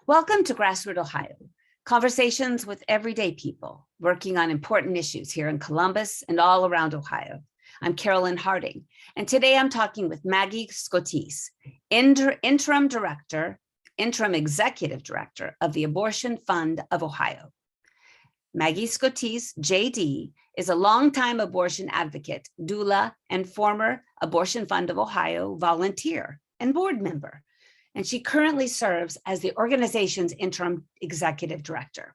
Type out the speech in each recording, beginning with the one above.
Welcome to GrassRoot, Ohio, conversations with everyday people working on important issues here in Columbus and all around Ohio. I'm Carolyn Harding, and today I'm talking with Maggie Scotece, Interim Executive Director of the Abortion Fund of Ohio. Maggie Scotece, JD, is a longtime abortion advocate, doula, and former Abortion Fund of Ohio volunteer and board member. And she currently serves as the organization's interim executive director.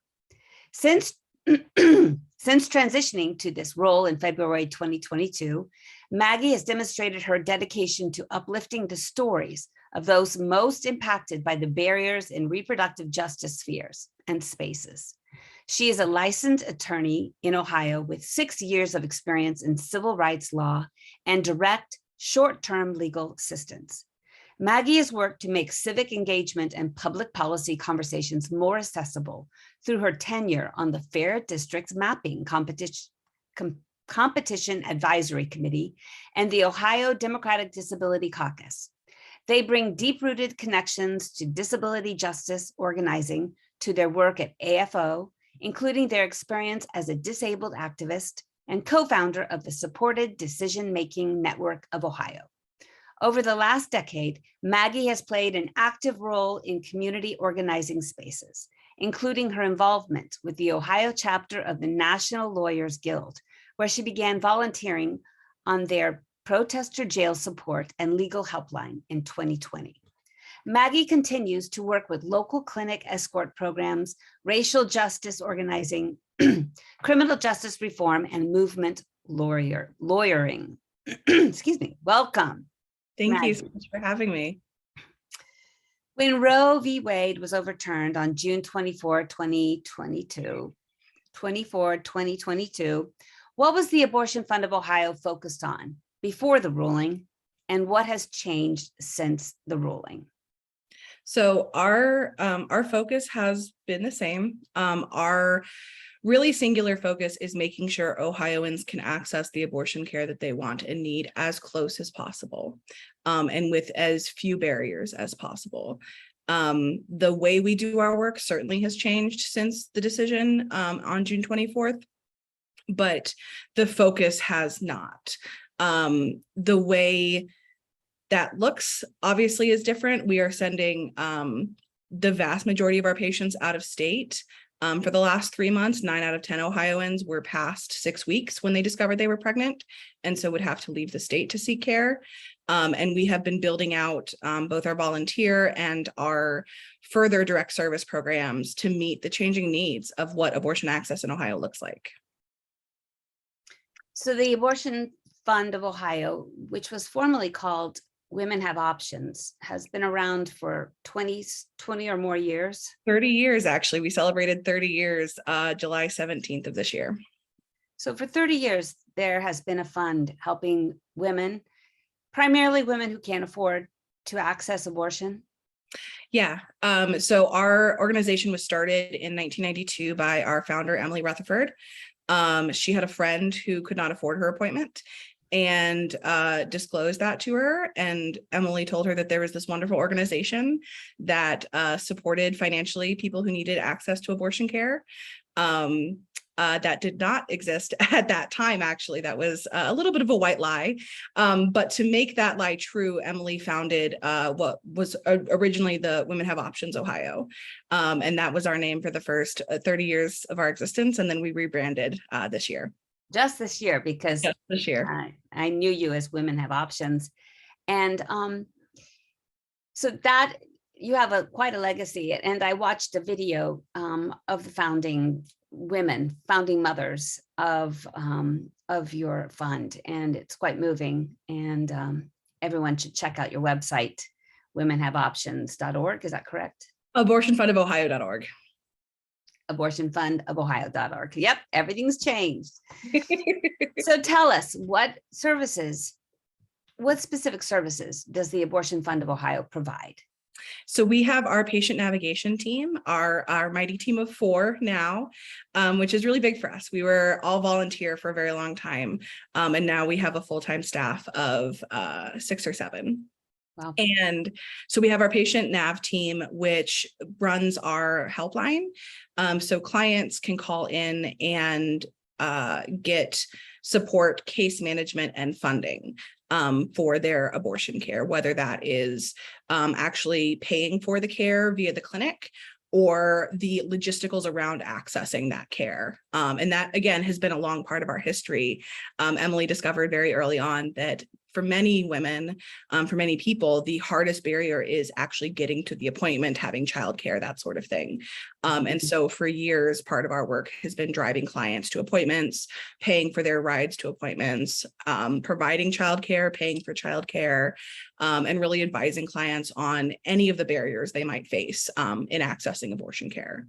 Since transitioning to this role in February 2022, Maggie has demonstrated her dedication to uplifting the stories of those most impacted by the barriers in reproductive justice spheres and spaces. She is a licensed attorney in Ohio with 6 years of experience in civil rights law and direct short-term legal assistance. Maggie has worked to make civic engagement and public policy conversations more accessible through her tenure on the Fair Districts Mapping Competition Advisory Committee and the Ohio Democratic Disability Caucus. They bring deep-rooted connections to disability justice organizing to their work at AFO, including their experience as a disabled activist and co-founder of the Supported Decision-Making Network of Ohio. Over the last decade, Maggie has played an active role in community organizing spaces, including her involvement with the Ohio chapter of the National Lawyers Guild, where she began volunteering on their protester jail support and legal helpline in 2020. Maggie continues to work with local clinic escort programs, racial justice organizing, criminal justice reform, and movement lawyering. Excuse me, welcome. Thank Maggie. you so much for having me. When Roe v. Wade was overturned on June 24, 2022, what was the Abortion Fund of Ohio focused on before the ruling, and what has changed since the ruling? So our focus has been the same. Our really singular focus is making sure Ohioans can access the abortion care that they want and need as close as possible, and with as few barriers as possible. The way we do our work certainly has changed since the decision on June 24th, but the focus has not. The way that looks obviously is different. We are sending the vast majority of our patients out of state. For the last 3 months, 9 out of 10 Ohioans were past 6 weeks when they discovered they were pregnant, and so would have to leave the state to seek care. And we have been building out both our volunteer and our further direct service programs to meet the changing needs of what abortion access in Ohio looks like. So the Abortion Fund of Ohio, which was formerly called Women Have Options, has been around for 20 or more years. 30 years, actually. We celebrated 30 years July 17th of this year. So for 30 years, there has been a fund helping women, primarily women who can't afford to access abortion. Yeah. So our organization was started in 1992 by our founder, Emily Rutherford. She had a friend who could not afford her appointment and disclosed that to her. And Emily told her that there was this wonderful organization that supported financially people who needed access to abortion care. That did not exist at that time, actually. That was a little bit of a white lie. But to make that lie true, Emily founded what was originally the Women Have Options Ohio. And that was our name for the first 30 years of our existence. And then we rebranded this year. Just this year, because Just this year. I knew you as Women Have Options. And so that you have quite a legacy. And I watched a video of the founding mothers of your fund, and it's quite moving. And everyone should check out your website, womenhaveoptions.org. Is that correct? Abortionfundofohio.org. Abortionfundofohio.org. Yep, everything's changed. So tell us, what specific services does the Abortion Fund of Ohio provide? So we have our patient navigation team, our mighty team of 4 now, which is really big for us. We were all volunteer for a very long time, and now we have a full-time staff of 6 or 7. Wow. And so we have our patient nav team, which runs our helpline. So clients can call in and get support, case management, and funding for their abortion care, whether that is actually paying for the care via the clinic or the logisticals around accessing that care. And that, again, has been a long part of our history. Emily discovered very early on that for many women, for many people, the hardest barrier is actually getting to the appointment, having childcare, that sort of thing. And so for years, part of our work has been driving clients to appointments, paying for their rides to appointments, providing childcare, paying for childcare, and really advising clients on any of the barriers they might face in accessing abortion care.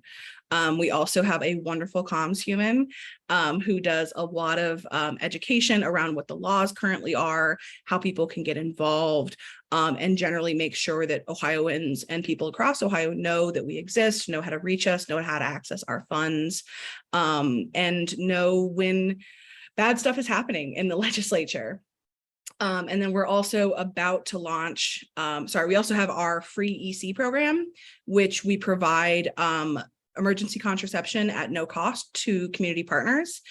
We also have a wonderful comms human who does a lot of education around what the laws currently are, how people can get involved, and generally make sure that Ohioans and people across Ohio know that we exist, know how to reach us, know how to access our funds, and know when bad stuff is happening in the legislature. And then we're also about to launch, we also have our free EC program, which we provide emergency contraception at no cost to community partners,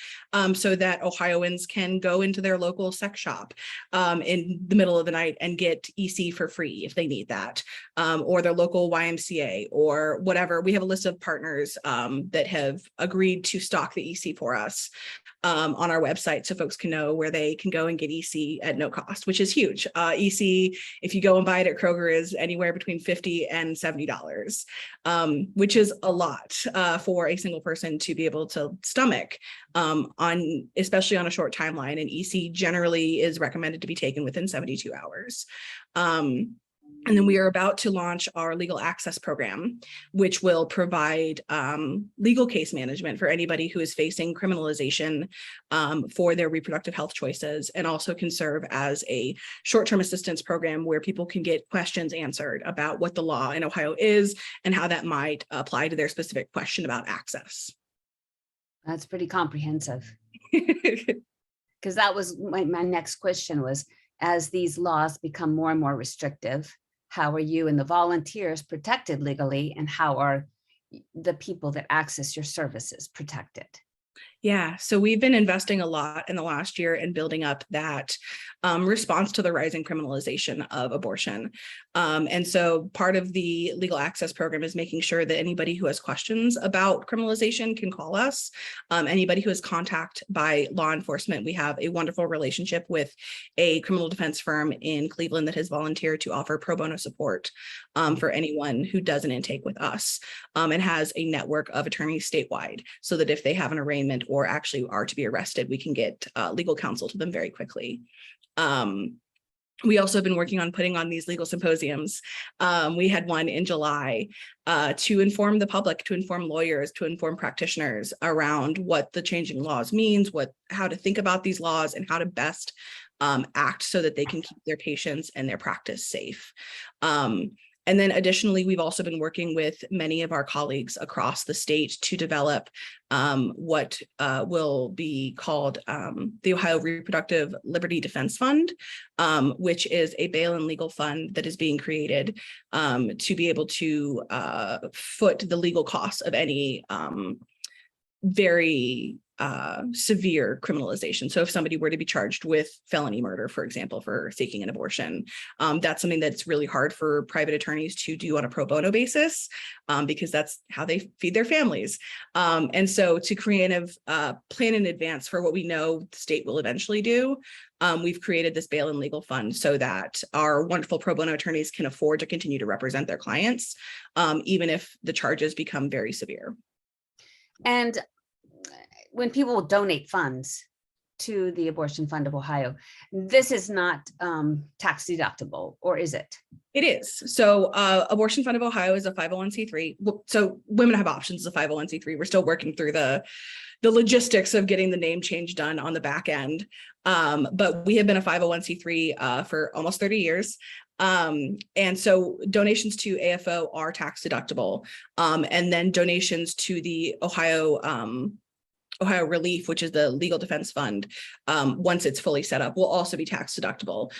so that Ohioans can go into their local sex shop in the middle of the night and get EC for free if they need that, or their local YMCA or whatever. We have a list of partners that have agreed to stock the EC for us on our website, so folks can know where they can go and get EC at no cost, which is huge. EC, if you go and buy it at Kroger, is anywhere between $50 and $70, which is a lot for a single person to be able to stomach, especially on a short timeline. And EC generally is recommended to be taken within 72 hours. And then we are about to launch our legal access program, which will provide legal case management for anybody who is facing criminalization for their reproductive health choices, and also can serve as a short-term assistance program where people can get questions answered about what the law in Ohio is and how that might apply to their specific question about access. That's pretty comprehensive. Because that was my next question was, as these laws become more and more restrictive, how are you and the volunteers protected legally, and how are the people that access your services protected? Yeah, so we've been investing a lot in the last year in building up that response to the rising criminalization of abortion. And so part of the legal access program is making sure that anybody who has questions about criminalization can call us. Anybody who has contact by law enforcement, we have a wonderful relationship with a criminal defense firm in Cleveland that has volunteered to offer pro bono support for anyone who does an intake with us, and has a network of attorneys statewide, so that if they have an arraignment or actually are to be arrested, we can get legal counsel to them very quickly. We also have been working on putting on these legal symposiums. We had one in July to inform the public, to inform lawyers, to inform practitioners around what the changing laws means, how to think about these laws, and how to best act so that they can keep their patients and their practice safe. And then additionally, we've also been working with many of our colleagues across the state to develop what will be called the Ohio Reproductive Liberty Defense Fund, which is a bail and legal fund that is being created to be able to foot the legal costs of any very severe criminalization. So if somebody were to be charged with felony murder, for example, for seeking an abortion, that's something that's really hard for private attorneys to do on a pro bono basis, because that's how they feed their families. And so to creative plan in advance for what we know the state will eventually do, we've created this bail and legal fund so that our wonderful pro bono attorneys can afford to continue to represent their clients, even if the charges become very severe. And when people donate funds to the Abortion Fund of Ohio, this is not tax deductible, or is it? It is. So Abortion Fund of Ohio is a 501c3. So Women Have Options is a 501c3. We're still working through the logistics of getting the name change done on the back end. But we have been a 501c3 for almost 30 years. And so donations to AFO are tax deductible. And then donations to the Ohio Ohio Relief, which is the legal defense fund, once it's fully set up, will also be tax deductible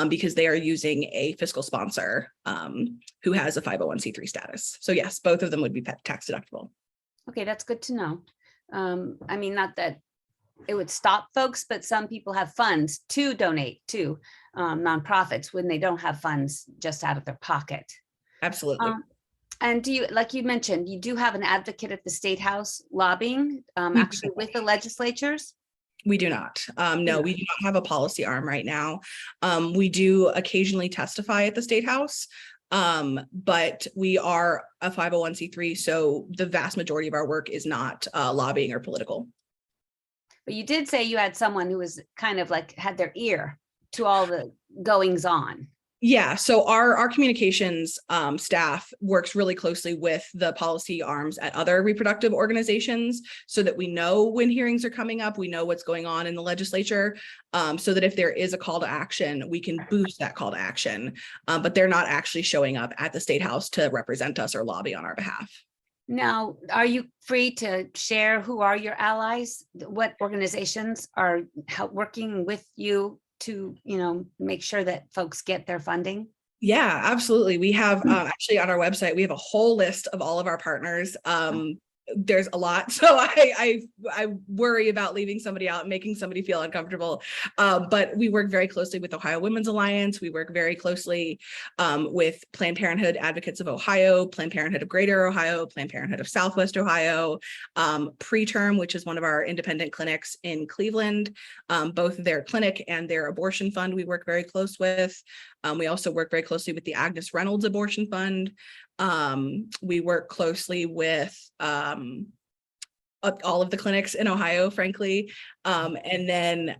because they are using a fiscal sponsor who has a 501c3 status. So yes, both of them would be tax deductible. Okay, that's good to know. I mean, not that it would stop folks, but some people have funds to donate to nonprofits when they don't have funds just out of their pocket. Absolutely. And do you, like you mentioned, you do have an advocate at the State House lobbying, actually with the legislatures? We do not. No, we do not have a policy arm right now. We do occasionally testify at the State House, but we are a 501c3, so the vast majority of our work is not lobbying or political. But you did say you had someone who was kind of like had their ear to all the goings on. Yeah, so our communications staff works really closely with the policy arms at other reproductive organizations so that we know when hearings are coming up, we know what's going on in the legislature, so that if there is a call to action, we can boost that call to action, but they're not actually showing up at the State House to represent us or lobby on our behalf. Now, are you free to share who are your allies? What organizations are working with you to, make sure that folks get their funding? Yeah, absolutely. We have actually on our website, we have a whole list of all of our partners. There's a lot, so I worry about leaving somebody out and making somebody feel uncomfortable. But we work very closely with Ohio Women's Alliance. We work very closely with Planned Parenthood Advocates of Ohio, Planned Parenthood of Greater Ohio, Planned Parenthood of Southwest Ohio, Preterm, which is one of our independent clinics in Cleveland. Both their clinic and their abortion fund we work very close with. We also work very closely with the Agnes Reynolds Abortion Fund. We work closely with all of the clinics in Ohio, frankly. And then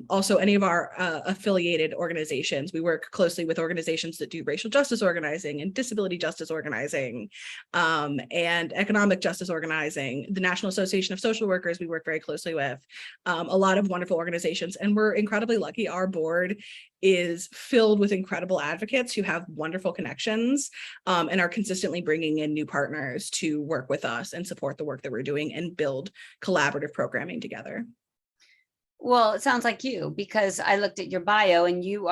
also any of our affiliated organizations. We work closely with organizations that do racial justice organizing and disability justice organizing and economic justice organizing. The National Association of Social Workers we work very closely with. A lot of wonderful organizations, and we're incredibly lucky. Our board is filled with incredible advocates who have wonderful connections and are consistently bringing in new partners to work with us and support the work that we're doing and build collaborative programming together. Well, it sounds like you, because I looked at your bio and you've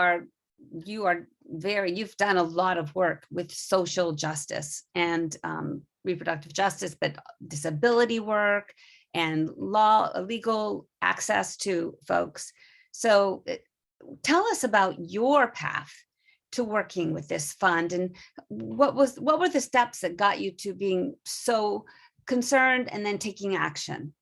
done a lot of work with social justice and reproductive justice, but disability work and legal access to folks. So tell us about your path to working with this fund, and what were the steps that got you to being so concerned and then taking action?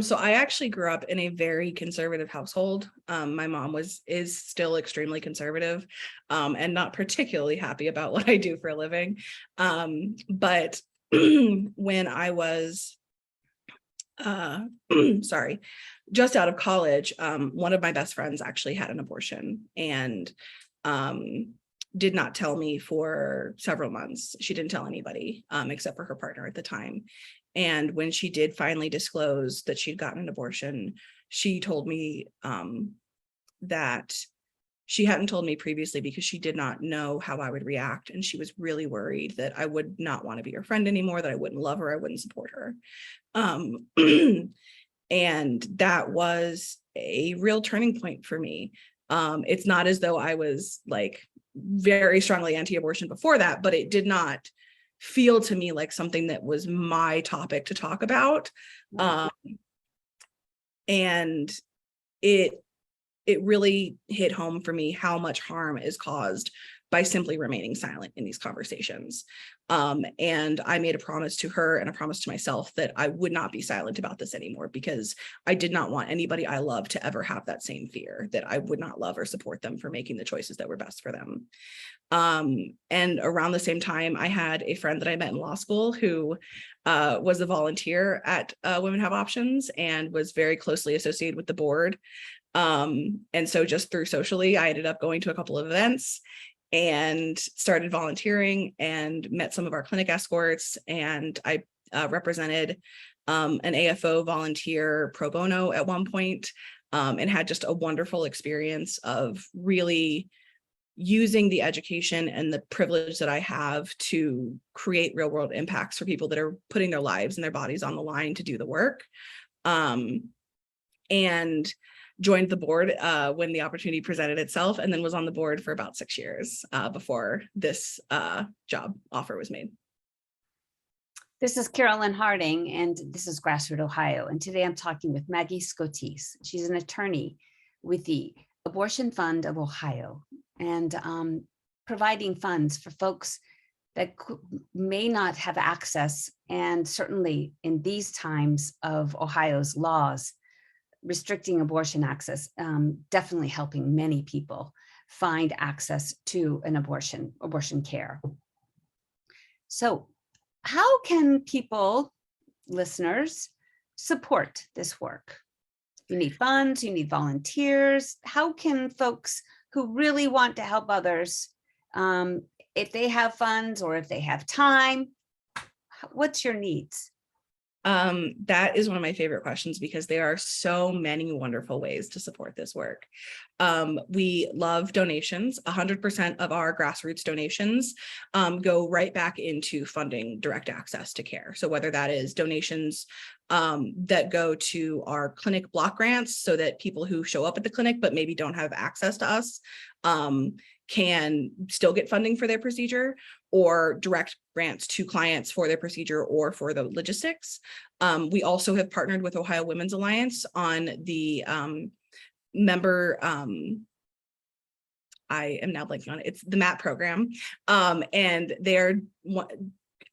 So I actually grew up in a very conservative household. My mom is still extremely conservative and not particularly happy about what I do for a living. But when I was just out of college, one of my best friends actually had an abortion and did not tell me for several months. She didn't tell anybody except for her partner at the time. And when she did finally disclose that she'd gotten an abortion, she told me that she hadn't told me previously because she did not know how I would react. And she was really worried that I would not want to be her friend anymore, that I wouldn't love her, I wouldn't support her. And that was a real turning point for me. It's not as though I was like very strongly anti-abortion before that, but it did not feel to me like something that was my topic to talk about. And it really hit home for me how much harm is caused by simply remaining silent in these conversations. And I made a promise to her and a promise to myself that I would not be silent about this anymore, because I did not want anybody I love to ever have that same fear that I would not love or support them for making the choices that were best for them. And around the same time, I had a friend that I met in law school who was a volunteer at Women Have Options and was very closely associated with the board. And so just through socially, I ended up going to a couple of events and started volunteering and met some of our clinic escorts. And I represented an AFO volunteer pro bono at one point, and had just a wonderful experience of really using the education and the privilege that I have to create real world impacts for people that are putting their lives and their bodies on the line to do the work. and joined the board when the opportunity presented itself, and then was on the board for about 6 years before this job offer was made. This is Carolyn Harding, and this is GrassRoot Ohio. And today I'm talking with Maggie Scotece. She's an attorney with the Abortion Fund of Ohio, and providing funds for folks that may not have access, and certainly in these times of Ohio's laws restricting abortion access, definitely helping many people find access to an abortion care. So how can people, listeners, support this work? You need funds, you need volunteers. How can folks who really want to help others, if they have funds or if they have time, what's your needs? That is one of my favorite questions, because there are so many wonderful ways to support this work. We love donations. 100% of our grassroots donations go right back into funding direct access to care. So whether that is donations that go to our clinic block grants, so that people who show up at the clinic but maybe don't have access to us can still get funding for their procedure, or direct grants to clients for their procedure or for the logistics. We also have partnered with Ohio Women's Alliance on the member, I am now blanking on it, it's the MAP program, and they're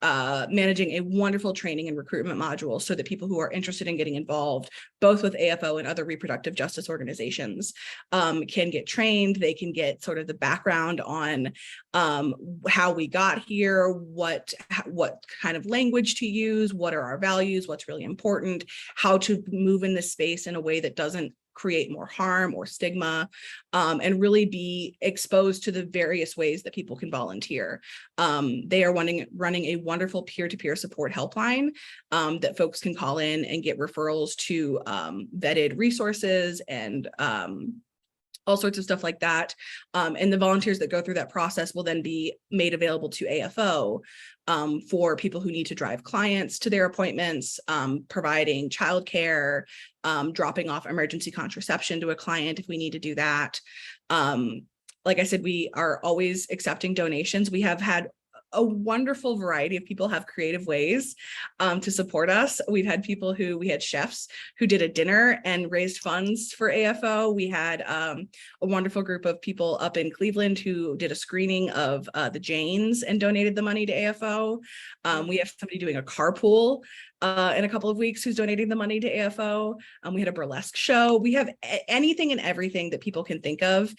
managing a wonderful training and recruitment module so that people who are interested in getting involved, both with AFO and other reproductive justice organizations, can get trained. They can get sort of the background on how we got here, what kind of language to use, what are our values, what's really important, how to move in this space in a way that doesn't create more harm or stigma, and really be exposed to the various ways that people can volunteer. They are running a wonderful peer-to-peer support helpline that folks can call in and get referrals to vetted resources and all sorts of stuff like that. And the volunteers that go through that process will then be made available to AFO for people who need to drive clients to their appointments, providing childcare, dropping off emergency contraception to a client if we need to do that. Like I said, we are always accepting donations. We have had a wonderful variety of people have creative ways to support us. We had chefs who did a dinner and raised funds for AFO. We had a wonderful group of people up in Cleveland who did a screening of the Janes and donated the money to AFO. We have somebody doing a carpool in a couple of weeks who's donating the money to AFO. We had a burlesque show. We have anything and everything that people can think of.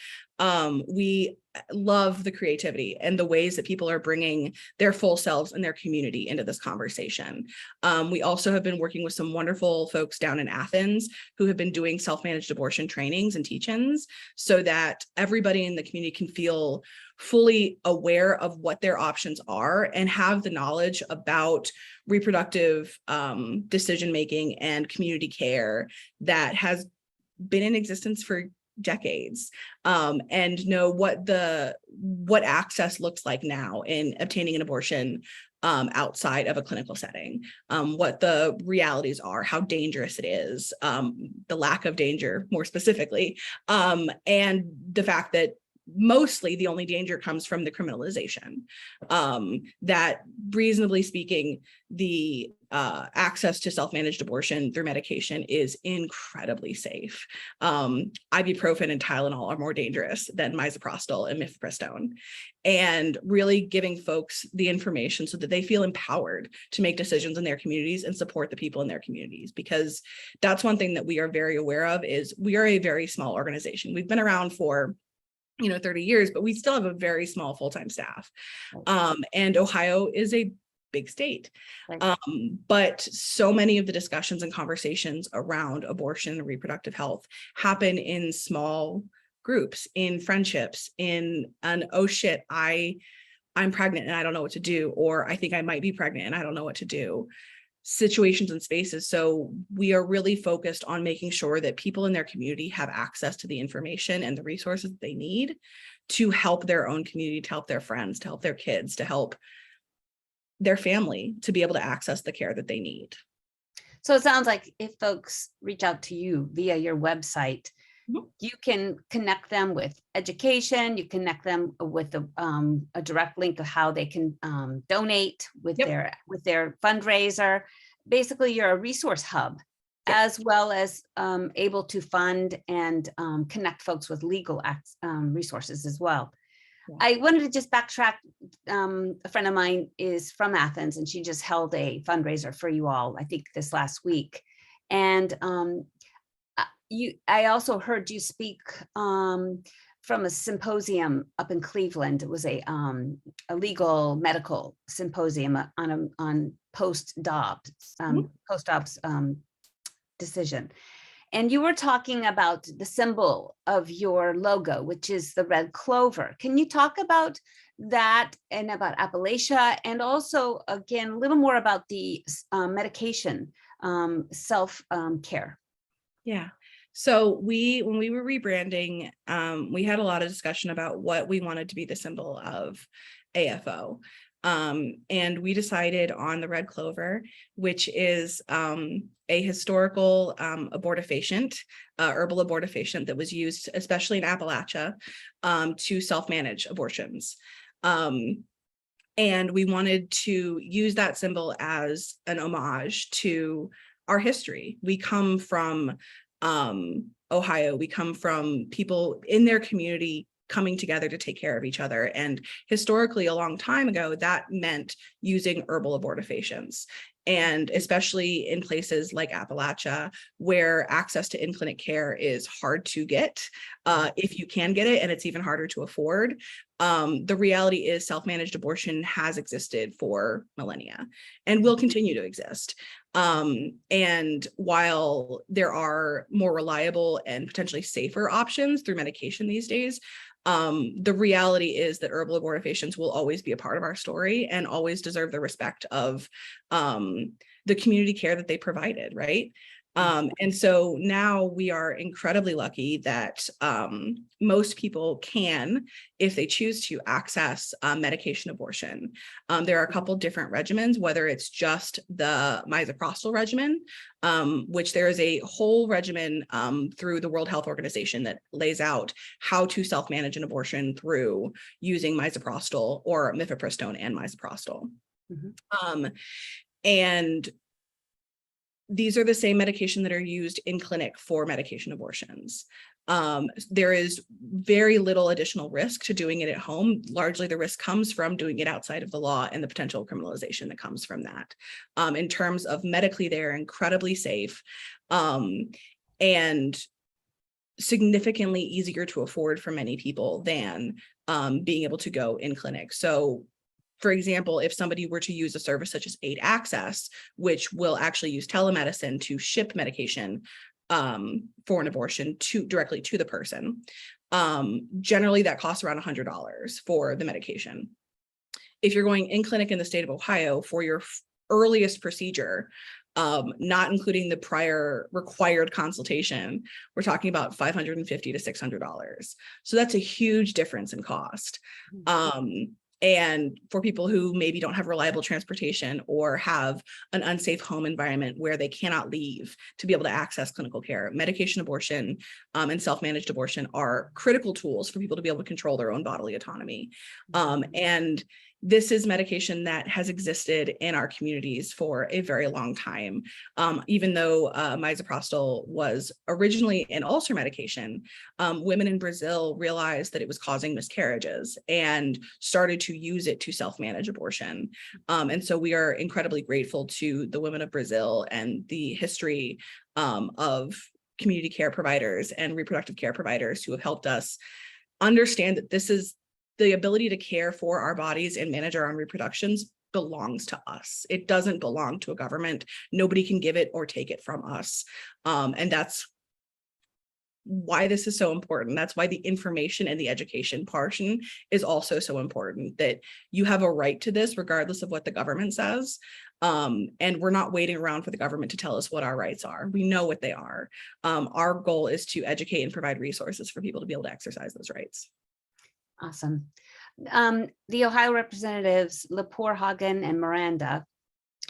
We love the creativity and the ways that people are bringing their full selves and their community into this conversation. We also have been working with some wonderful folks down in Athens who have been doing self-managed abortion trainings and teach-ins so that everybody in the community can feel fully aware of what their options are and have the knowledge about reproductive decision-making and community care that has been in existence for decades, and know what access looks like now in obtaining an abortion outside of a clinical setting, what the realities are, how dangerous it is, the lack of danger more specifically, and the fact that mostly the only danger comes from the criminalization, that reasonably speaking, the access to self-managed abortion through medication is incredibly safe. Ibuprofen and Tylenol are more dangerous than misoprostol and mifepristone, and really giving folks the information so that they feel empowered to make decisions in their communities and support the people in their communities, because that's one thing that we are very aware of is we are a very small organization. We've been around for 30 years, but we still have a very small full-time staff. And Ohio is a big state. Right. But so many of the discussions and conversations around abortion and reproductive health happen in small groups, in friendships, in an, oh shit, I'm pregnant and I don't know what to do, or I think I might be pregnant and I don't know what to do, situations and spaces. So we are really focused on making sure that people in their community have access to the information and the resources they need to help their own community, to help their friends, to help their kids, to help their family to be able to access the care that they need. So it sounds like if folks reach out to you via your website, Mhm. you can connect them with education, you connect them with a direct link of how they can donate with Yep. their fundraiser. Basically, you're a resource hub, Yep. as well as able to fund and connect folks with legal resources as well. Yeah. I wanted to just backtrack. A friend of mine is from Athens, and she just held a fundraiser for you all, I think this last week. And I also heard you speak from a symposium up in Cleveland. It was a legal medical symposium on post-Dobbs Mhm. decision. And you were talking about the symbol of your logo, which is the red clover. Can you talk about that and about Appalachia, and also, again, a little more about the medication self-care? Yeah. So when we were rebranding, we had a lot of discussion about what we wanted to be the symbol of AFO. And we decided on the red clover, which is a historical abortifacient, herbal abortifacient that was used, especially in Appalachia, to self-manage abortions. And we wanted to use that symbol as an homage to our history. We come from Ohio. We come from people in their community coming together to take care of each other. And historically, a long time ago, that meant using herbal abortifacients. And especially in places like Appalachia, where access to in-clinic care is hard to get, if you can get it, and it's even harder to afford. The reality is self-managed abortion has existed for millennia and will continue to exist. And while there are more reliable and potentially safer options through medication these days, the reality is that herbal abortifacients will always be a part of our story and always deserve the respect of the community care that they provided, right? And so now we are incredibly lucky that most people can, if they choose to, access medication abortion. There are a couple different regimens, whether it's just the misoprostol regimen, which there is a whole regimen through the World Health Organization that lays out how to self-manage an abortion through using misoprostol or mifepristone and misoprostol. Mm-hmm. And these are the same medication that are used in clinic for medication abortions. There is very little additional risk to doing it at home. Largely, the risk comes from doing it outside of the law and the potential criminalization that comes from that. In terms of medically, they're incredibly safe and significantly easier to afford for many people than being able to go in clinic. So, for example, if somebody were to use a service such as Aid Access, which will actually use telemedicine to ship medication for an abortion directly to the person, generally that costs around $100 for the medication. If you're going in clinic in the state of Ohio for your earliest procedure, not including the prior required consultation, we're talking about $550 to $600. So that's a huge difference in cost. And for people who maybe don't have reliable transportation or have an unsafe home environment where they cannot leave to be able to access clinical care, medication abortion and self-managed abortion are critical tools for people to be able to control their own bodily autonomy. And this is medication that has existed in our communities for a very long time. Even though misoprostol was originally an ulcer medication, women in Brazil realized that it was causing miscarriages and started to use it to self-manage abortion. And so we are incredibly grateful to the women of Brazil and the history of community care providers and reproductive care providers who have helped us understand that this is the ability to care for our bodies and manage our own reproductions belongs to us. It doesn't belong to a government. Nobody can give it or take it from us. And that's why this is so important. That's why the information and the education portion is also so important, that you have a right to this regardless of what the government says. And we're not waiting around for the government to tell us what our rights are. We know what they are. Our goal is to educate and provide resources for people to be able to exercise those rights. Awesome. The Ohio representatives, Lepore, Hagen, and Miranda,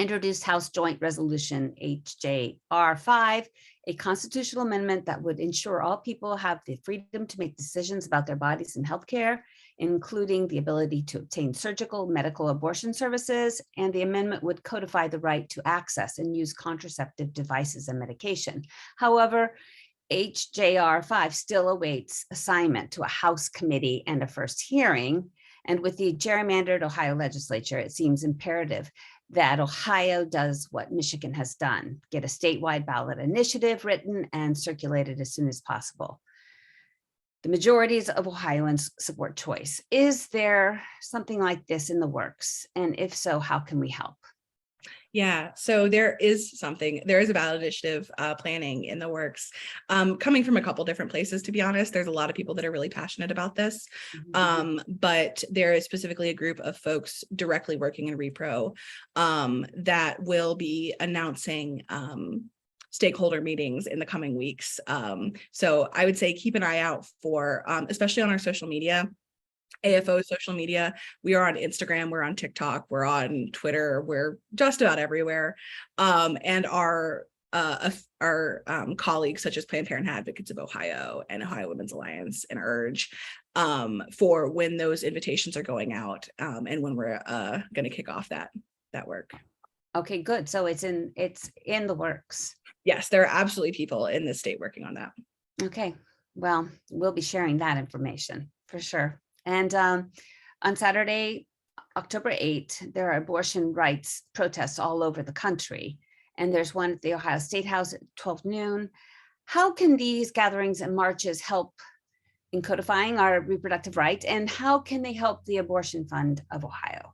introduced House Joint Resolution HJR 5, a constitutional amendment that would ensure all people have the freedom to make decisions about their bodies and healthcare, including the ability to obtain surgical, medical abortion services, and the amendment would codify the right to access and use contraceptive devices and medication. However, HJR 5 still awaits assignment to a House committee and a first hearing. And with the gerrymandered Ohio legislature, it seems imperative that Ohio does what Michigan has done, get a statewide ballot initiative written and circulated as soon as possible. The majorities of Ohioans support choice. Is there something like this in the works? And if so, how can we help? Yeah, so there is a ballot initiative planning in the works, coming from a couple different places, to be honest. There's a lot of people that are really passionate about this, but there is specifically a group of folks directly working in Repro that will be announcing stakeholder meetings in the coming weeks. So I would say keep an eye out for, especially on our social media, AFO social media. We are on Instagram, we're on TikTok, we're on Twitter, we're just about everywhere. And our colleagues such as Planned Parenthood Advocates of Ohio and Ohio Women's Alliance and URGE for when those invitations are going out and when we're going to kick off that work. Okay, good. So it's in the works. Yes, there are absolutely people in the state working on that. Okay, well, we'll be sharing that information for sure. And on Saturday, October 8th, there are abortion rights protests all over the country. And there's one at the Ohio State House at 12 noon. How can these gatherings and marches help in codifying our reproductive rights? And how can they help the Abortion Fund of Ohio?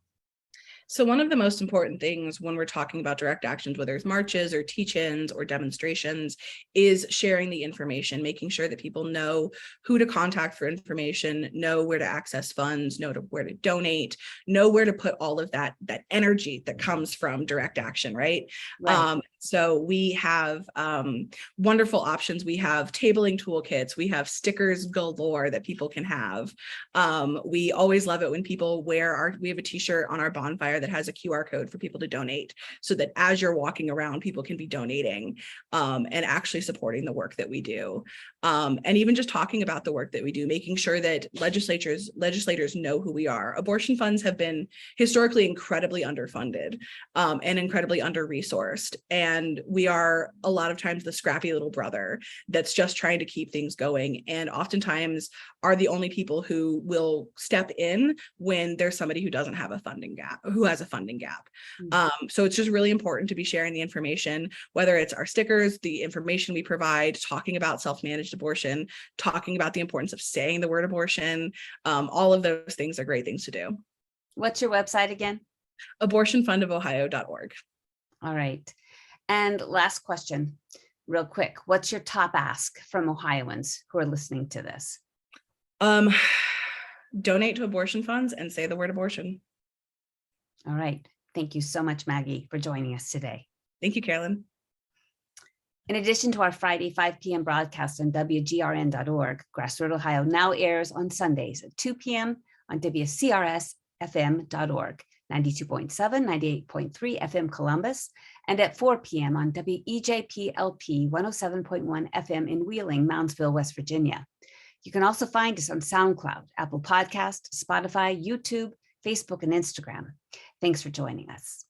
So one of the most important things when we're talking about direct actions, whether it's marches or teach-ins or demonstrations, is sharing the information, making sure that people know who to contact for information, know where to access funds, know where to donate, know where to put all of that energy that comes from direct action, right? So we have wonderful options. We have tabling toolkits. We have stickers galore that people can have. We always love it when people we have a t-shirt on our bonfire that has a QR code for people to donate, so that as you're walking around, people can be donating and actually supporting the work that we do. And even just talking about the work that we do, making sure that legislators know who we are. Abortion funds have been historically incredibly underfunded and incredibly under-resourced. And we are a lot of times the scrappy little brother that's just trying to keep things going, and oftentimes are the only people who will step in when there's somebody who doesn't have a funding gap, who has a funding gap. So it's just really important to be sharing the information, whether it's our stickers, the information we provide, talking about self-managed abortion, talking about the importance of saying the word abortion. All of those things are great things to do. What's your website again? abortionfundofohio.org. All right. And last question, real quick. What's your top ask from Ohioans who are listening to this? Donate to abortion funds and say the word abortion. All right. Thank you so much, Maggie, for joining us today. Thank you, Carolyn. In addition to our Friday 5 p.m. broadcast on WGRN.org, GrassRoot Ohio now airs on Sundays at 2 p.m. on WCRSFM.org, 92.7, 98.3 FM Columbus, and at 4 p.m. on WEJP-LP 107.1 FM in Wheeling, Moundsville, West Virginia. You can also find us on SoundCloud, Apple Podcast, Spotify, YouTube, Facebook, and Instagram. Thanks for joining us.